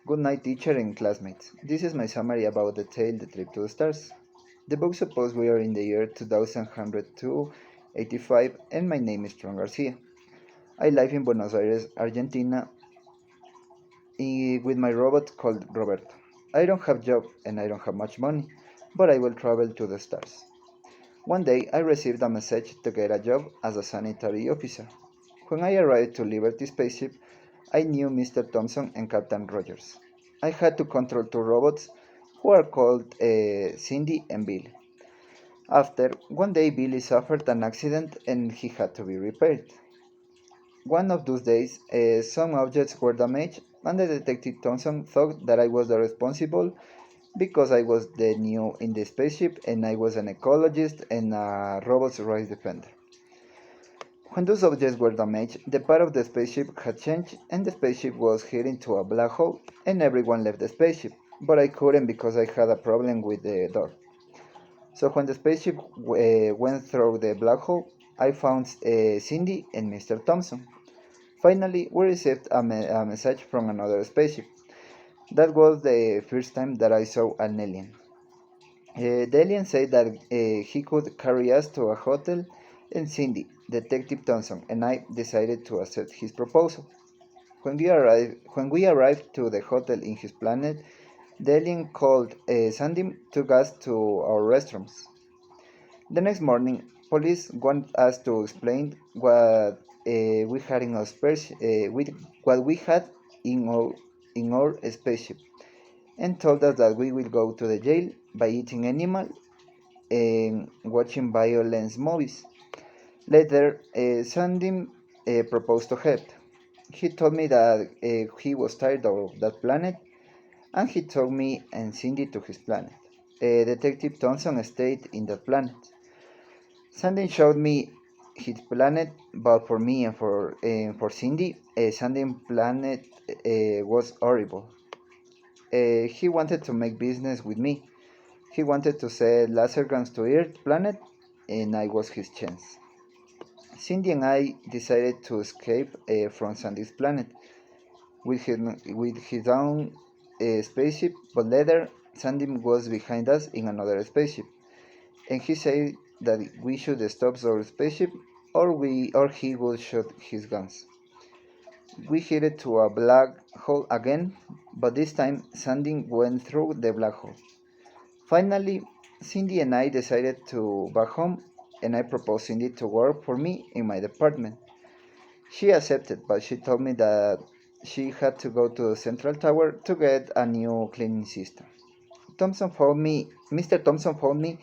Good night, teacher and classmates. This is my summary about the tale The Trip to the Stars. The book suppose we are in the year 2185 and my name is Tron Garcia. I live in Buenos Aires, Argentina with my robot called Roberto. I don't have job and I don't have much money, but I will travel to the stars. One day I received a message to get a job as a sanitary officer. When I arrived to Liberty Spaceship, I knew Mr. Thompson and Captain Rogers. I had to control two robots who are called Cindy and Billy. After, one day Billy suffered an accident and he had to be repaired. One of those days, some objects were damaged and the Detective Thompson thought that I was the responsible because I was the new in the spaceship and I was an ecologist and a robots rights defender. When those objects were damaged, the part of the spaceship had changed and the spaceship was heading to a black hole and everyone left the spaceship. But I couldn't because I had a problem with the door. So when the spaceship went through the black hole, I found Cindy and Mr. Thompson. Finally, we received a message from another spaceship. That was the first time that I saw an alien. The alien said that he could carry us to a hotel, and Cindy, Detective Thompson, and I decided to accept his proposal. When we arrived to the hotel in his planet, the alien called Sandy took us to our restrooms. The next morning, police wanted us to explain we had in our what we had in our spaceship, and told us that we will go to the jail by eating animal and watching violence movies. Later, Sandy proposed to help. He told me that he was tired of that planet, and he took me and Cindy to his planet. Detective Thompson stayed in that planet. Sandy showed me his planet, but for me and for Cindy, Sandy's planet was horrible. He wanted to make business with me. He wanted to sell laser guns to Earth planet, and I was his chance. Cindy and I decided to escape from Sandy's planet with his own spaceship, but later Sandy was behind us in another spaceship, and he said that we should stop our spaceship or he would shoot his guns. We headed to a black hole again, but this time Sandy went through the black hole. Finally, Cindy and I decided to back home, and I proposed Cindy to work for me in my department. She accepted, but she told me that she had to go to the central tower to get a new cleaning system. Mr. Thompson found me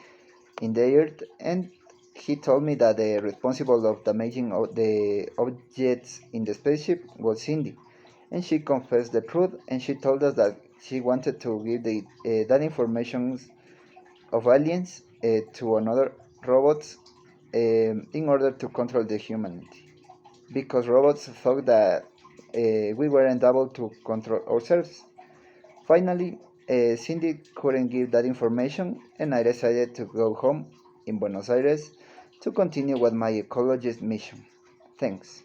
in the earth, and he told me that the responsible of damaging the objects in the spaceship was Cindy. And she confessed the truth, and she told us that she wanted to give that information of aliens to another robots in order to control the humanity. Because robots thought that we weren't able to control ourselves. Finally, Cindy couldn't give that information, and I decided to go home in Buenos Aires to continue with my ecologist mission. Thanks.